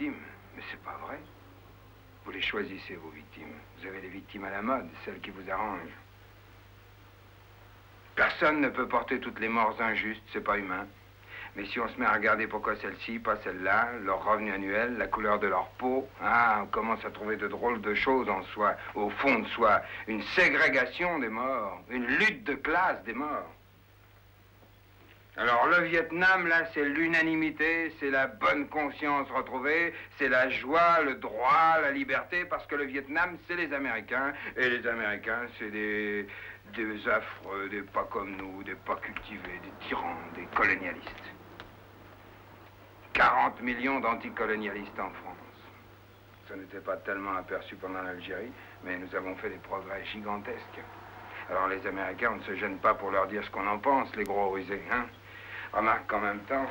victimes. Mais c'est pas vrai. Vous les choisissez, vos victimes. Vous avez des victimes à la mode, celles qui vous arrangent. Personne ne peut porter toutes les morts injustes, c'est pas humain. Mais si on se met à regarder pourquoi celle-ci, pas celle-là, leur revenu annuel, la couleur de leur peau, on commence à trouver de drôles de choses en soi, au fond de soi. Une ségrégation des morts, une lutte de classe des morts. Alors le Vietnam, là, c'est l'unanimité, c'est la bonne conscience retrouvée, c'est la joie, le droit, la liberté, parce que le Vietnam, c'est les Américains, et les Américains, c'est des affreux, des pas comme nous, des pas cultivés, des tyrans, des colonialistes. 40 millions d'anticolonialistes en France. Ça n'était pas tellement aperçu pendant l'Algérie, mais nous avons fait des progrès gigantesques. Alors les Américains, on ne se gêne pas pour leur dire ce qu'on en pense, les gros rusés, hein. Remarque qu'en même temps,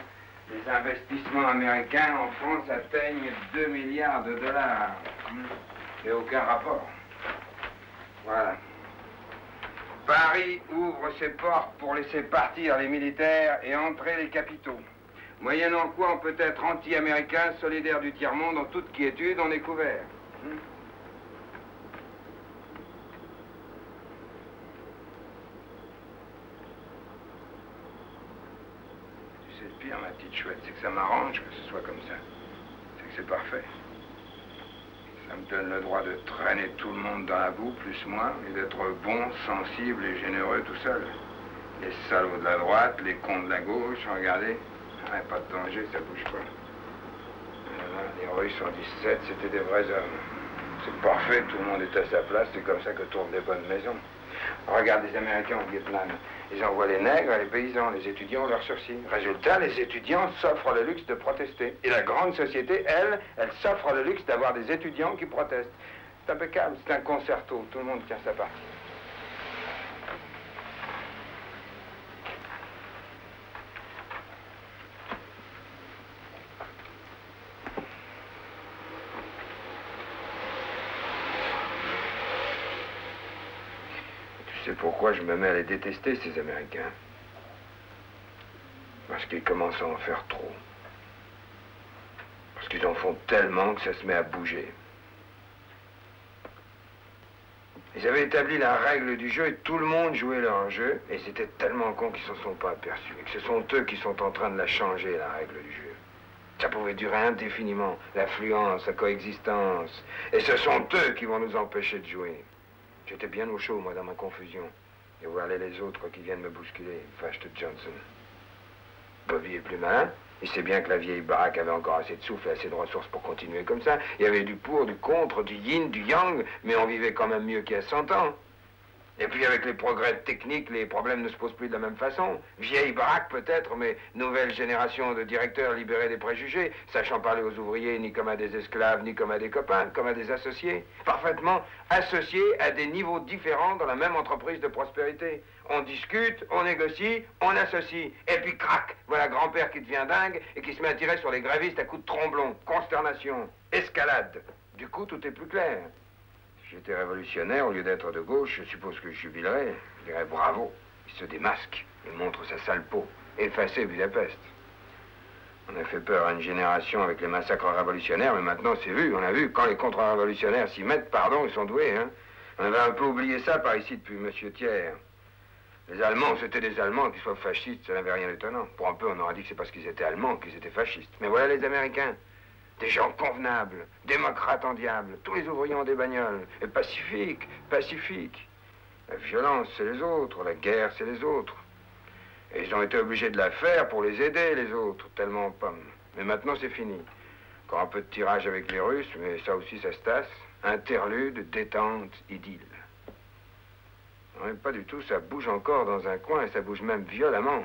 les investissements américains en France atteignent 2 milliards de dollars. Et aucun rapport. Voilà. Paris ouvre ses portes pour laisser partir les militaires et entrer les capitaux. Moyennant quoi on peut être anti-américain, solidaire du tiers-monde, en toute quiétude, on est couvert. Tu sais, le pire, ma petite chouette, c'est que ça m'arrange que ce soit comme ça. C'est que c'est parfait. Ça me donne le droit de traîner tout le monde dans la boue, plus moi, et d'être bon, sensible et généreux tout seul. Les salauds de la droite, les cons de la gauche, regardez. Pas de danger, ça bouge pas. Les Russes en 17, c'était des vrais hommes. C'est parfait, tout le monde est à sa place, c'est comme ça que tournent les bonnes maisons. Regarde les Américains au Vietnam. Ils envoient les nègres et les paysans, les étudiants leurs sursis. Résultat, les étudiants s'offrent le luxe de protester. Et la grande société, elle s'offre le luxe d'avoir des étudiants qui protestent. C'est impeccable, c'est un concerto, tout le monde tient sa partie. C'est pourquoi je me mets à les détester, ces Américains. Parce qu'ils commencent à en faire trop. Parce qu'ils en font tellement que ça se met à bouger. Ils avaient établi la règle du jeu et tout le monde jouait leur jeu. Et c'était tellement con qu'ils ne s'en sont pas aperçus. Et que ce sont eux qui sont en train de la changer, la règle du jeu. Ça pouvait durer indéfiniment. L'affluence, la coexistence. Et ce sont eux qui vont nous empêcher de jouer. J'étais bien au chaud, moi, dans ma confusion. Et voilà les autres qui viennent me bousculer. Fâche de Johnson. Bobby est plus malin. Il sait bien que la vieille baraque avait encore assez de souffle et assez de ressources pour continuer comme ça. Il y avait du pour, du contre, du yin, du yang, mais on vivait quand même mieux qu'il y a 100 ans. Et puis avec les progrès techniques, les problèmes ne se posent plus de la même façon. Vieille baraque peut-être, mais nouvelle génération de directeurs libérés des préjugés, sachant parler aux ouvriers ni comme à des esclaves, ni comme à des copains, comme à des associés. Parfaitement associés à des niveaux différents dans la même entreprise de prospérité. On discute, on négocie, on associe. Et puis crac, voilà grand-père qui devient dingue et qui se met à tirer sur les grévistes à coups de tromblon. Consternation, escalade. Du coup, tout est plus clair. Si j'étais révolutionnaire, au lieu d'être de gauche, je suppose que je jubilerais. Je dirais bravo. Il se démasque. Il montre sa sale peau. Effacé Budapest. On a fait peur à une génération avec les massacres révolutionnaires, mais maintenant c'est vu. On a vu, quand les contre-révolutionnaires s'y mettent, pardon, ils sont doués, hein. On avait un peu oublié ça par ici depuis Monsieur Thiers. Les Allemands, c'était des Allemands, qu'ils soient fascistes, ça n'avait rien d'étonnant. Pour un peu, on aurait dit que c'est parce qu'ils étaient Allemands qu'ils étaient fascistes. Mais voilà les Américains. Des gens convenables, démocrates en diable, tous les ouvriers ont des bagnoles, et pacifiques, pacifiques. La violence, c'est les autres, la guerre, c'est les autres. Et ils ont été obligés de la faire pour les aider, les autres, tellement en pomme. Mais maintenant, c'est fini. Encore un peu de tirage avec les Russes, mais ça aussi, ça se tasse. Interlude, détente, idylle. Non, pas du tout, ça bouge encore dans un coin, et ça bouge même violemment.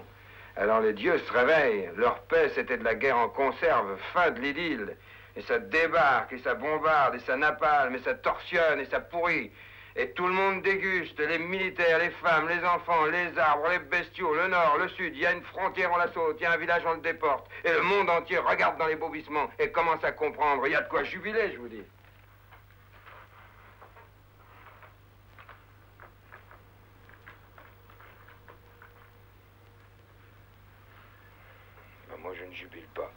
Alors les dieux se réveillent. Leur paix, c'était de la guerre en conserve, fin de l'idylle. Et ça débarque, et ça bombarde, et ça napalme, et ça torsionne, et ça pourrit. Et tout le monde déguste, les militaires, les femmes, les enfants, les arbres, les bestiaux, le nord, le sud. Il y a une frontière, on la saute, il y a un village, on le déporte. Et le monde entier regarde dans les bobissements et commence à comprendre. Il y a de quoi jubiler, je vous dis. Moi, je ne jubile pas.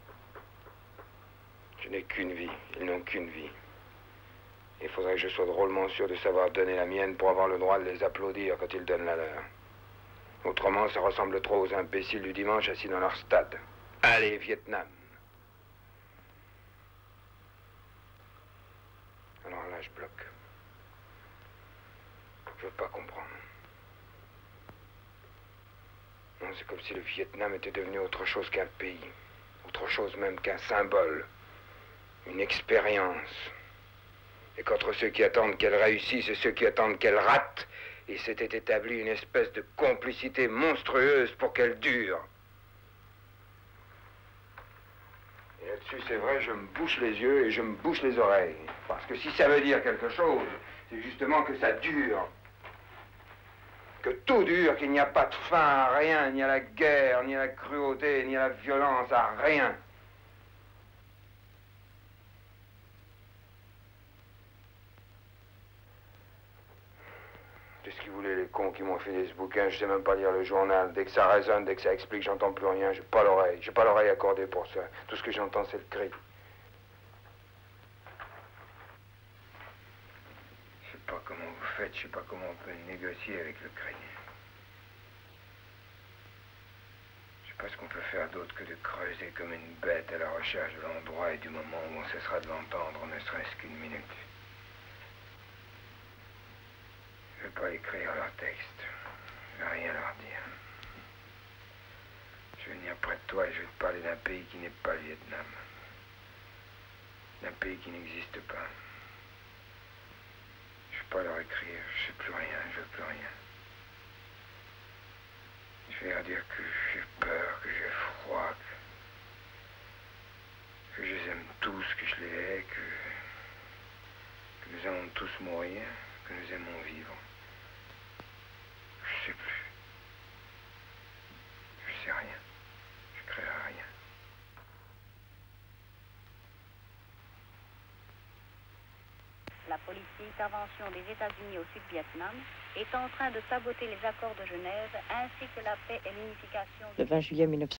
Je n'ai n'ai qu'une vie. Ils n'ont qu'une vie. Il faudrait que je sois drôlement sûr de savoir donner la mienne pour avoir le droit de les applaudir quand ils donnent la leur. Autrement, ça ressemble trop aux imbéciles du dimanche assis dans leur stade. Allez, Vietnam. Alors là, je bloque. Je veux pas comprendre. Non, c'est comme si le Vietnam était devenu autre chose qu'un pays. Autre chose même qu'un symbole. Une expérience. Et qu'entre ceux qui attendent qu'elle réussisse et ceux qui attendent qu'elle rate, il s'était établi une espèce de complicité monstrueuse pour qu'elle dure. Et là-dessus, c'est vrai, je me bouche les yeux et je me bouche les oreilles. Parce que si ça veut dire quelque chose, c'est justement que ça dure. Que tout dure, qu'il n'y a pas de fin à rien, ni à la guerre, ni à la cruauté, ni à la violence, à rien. C'est ce qu'ils voulaient, les cons qui m'ont filé ce bouquin. Je sais même pas lire le journal. Dès que ça résonne, dès que ça explique, j'entends plus rien. J'ai pas l'oreille. J'ai pas l'oreille accordée pour ça. Tout ce que j'entends, c'est le cri. Je sais pas comment vous faites, je sais pas comment on peut négocier avec le cri. Je sais pas ce qu'on peut faire d'autre que de creuser comme une bête à la recherche de l'endroit et du moment où on cessera de l'entendre, ne serait-ce qu'une minute. Je ne veux pas écrire leur texte. Je ne veux rien leur dire. Je vais venir près de toi et je vais te parler d'un pays qui n'est pas le Vietnam. D'un pays qui n'existe pas. Je ne veux pas leur écrire. Je ne sais plus rien. Je ne veux plus rien. Je vais leur dire que j'ai peur, que j'ai froid, que je les aime tous, que je les hais, que nous allons tous mourir, que nous aimons vivre. Je sais plus. Je sais rien. Je créerai rien. La politique d'intervention des États-Unis au Sud-Vietnam est en train de saboter les accords de Genève ainsi que la paix et l'unification. Le 20 juillet 1900.